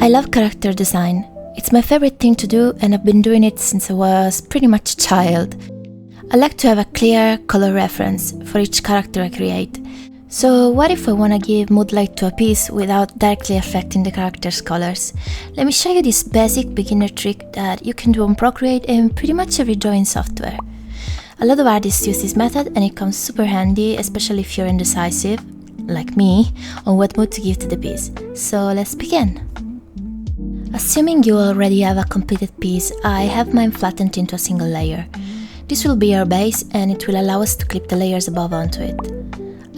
I love character design. It's my favorite thing to do and I've been doing it since I was pretty much a child. I like to have a clear color reference for each character I create. So what if I want to give mood light to a piece without directly affecting the character's colors? Let me show you this basic beginner trick that you can do on Procreate and pretty much every drawing software. A lot of artists use this method and it comes super handy, especially if you're indecisive, like me, on what mood to give to the piece. So let's begin. Assuming you already have a completed piece, I have mine flattened into a single layer. This will be our base and it will allow us to clip the layers above onto it.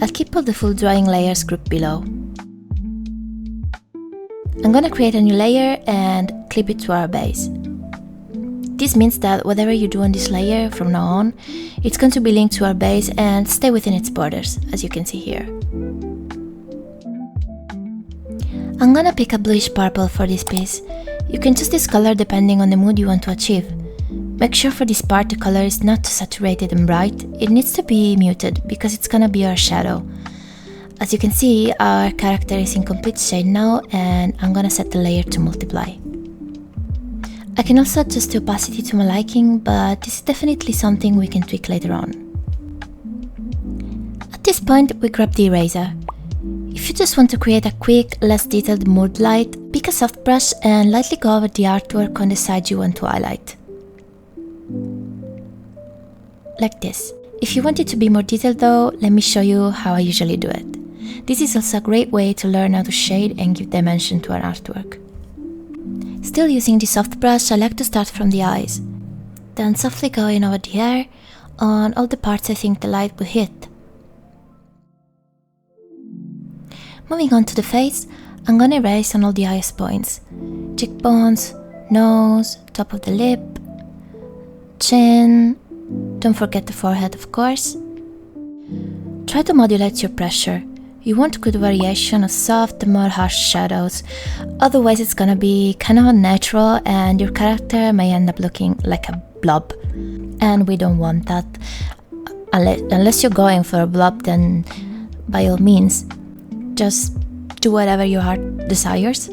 I'll keep all the full drawing layers grouped below. I'm gonna create a new layer and clip it to our base. This means that whatever you do on this layer from now on, it's going to be linked to our base and stay within its borders, as you can see here. I'm gonna pick a bluish purple for this piece. You can choose this color depending on the mood you want to achieve. Make sure for this part the color is not too saturated and bright, it needs to be muted because it's gonna be our shadow. As you can see, our character is in complete shade now and I'm gonna set the layer to multiply. I can also adjust the opacity to my liking, but this is definitely something we can tweak later on. At this point, we grab the eraser. If you just want to create a quick, less detailed mood light, pick a soft brush and lightly go over the artwork on the side you want to highlight. Like this. If you want it to be more detailed though, let me show you how I usually do it. This is also a great way to learn how to shade and give dimension to an artwork. Still using the soft brush, I like to start from the eyes, then softly going over the hair on all the parts I think the light will hit. Moving on to the face, I'm gonna erase on all the highest points. Cheekbones, nose, top of the lip, chin, don't forget the forehead of course. Try to modulate your pressure. You want good variation of soft and more harsh shadows, otherwise it's gonna be kind of unnatural and your character may end up looking like a blob. And we don't want that. Unless you're going for a blob, then by all means, just do whatever your heart desires.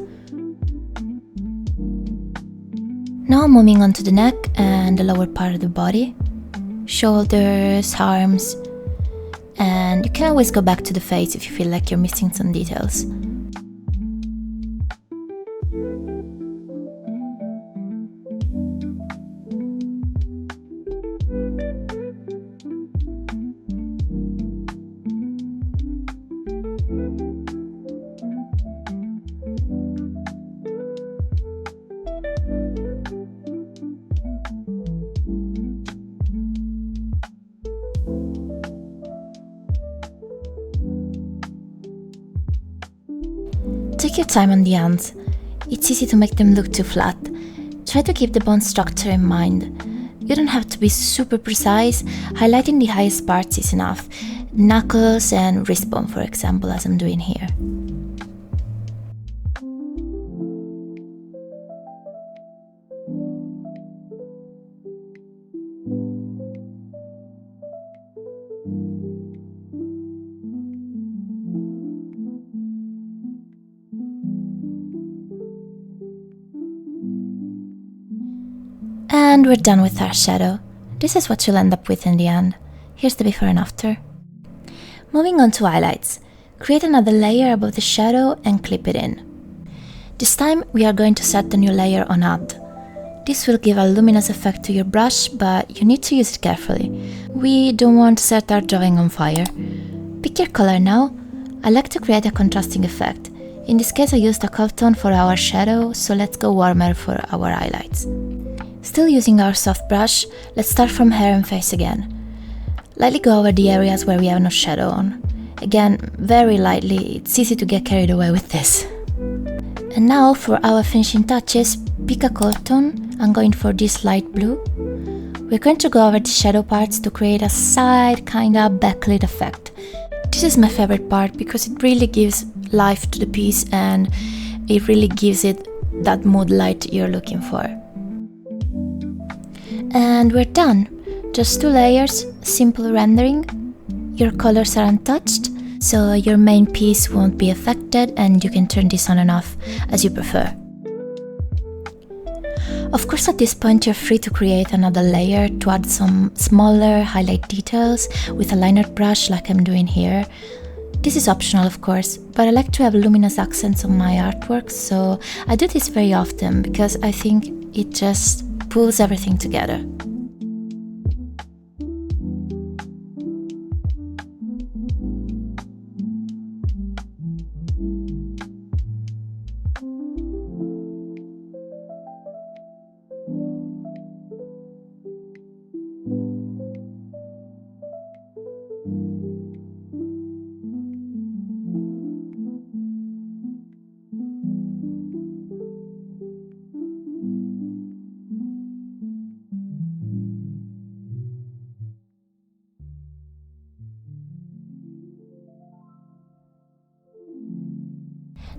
Now moving on to the neck and the lower part of the body, shoulders, arms, and you can always go back to the face if you feel like you're missing some details. Take your time on the hands. It's easy to make them look too flat. Try to keep the bone structure in mind. You don't have to be super precise, highlighting the highest parts is enough. Knuckles and wrist bone, for example, as I'm doing here. And we're done with our shadow. This is what you'll end up with in the end. Here's the before and after. Moving on to highlights. Create another layer above the shadow and clip it in. This time we are going to set the new layer on Add. This will give a luminous effect to your brush, but you need to use it carefully. We don't want to set our drawing on fire. Pick your color now. I like to create a contrasting effect. In this case I used a cold tone for our shadow, so let's go warmer for our highlights. Still using our soft brush, let's start from hair and face again. Lightly go over the areas where we have no shadow on. Again, very lightly, it's easy to get carried away with this. And now for our finishing touches, pick a cold tone. I'm going for this light blue. We're going to go over the shadow parts to create a side kinda backlit effect. This is my favorite part because it really gives life to the piece and it really gives it that mood light you're looking for. And we're done. Just 2 layers, simple rendering. Your colors are untouched, so your main piece won't be affected and you can turn this on and off as you prefer. Of course, at this point you're free to create another layer to add some smaller highlight details with a liner brush like I'm doing here. This is optional, of course, but I like to have luminous accents on my artwork, so I do this very often because I think it just pulls everything together.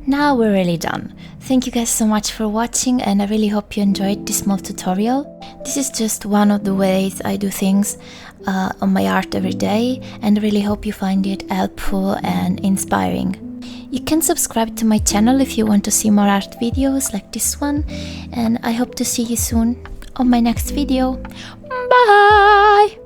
Now we're really done. Thank you guys so much for watching, and I really hope you enjoyed this small tutorial. This is just one of the ways I do things on my art every day, and I really hope you find it helpful and inspiring. You can subscribe to my channel if you want to see more art videos like this one, and I hope to see you soon on my next video. Bye!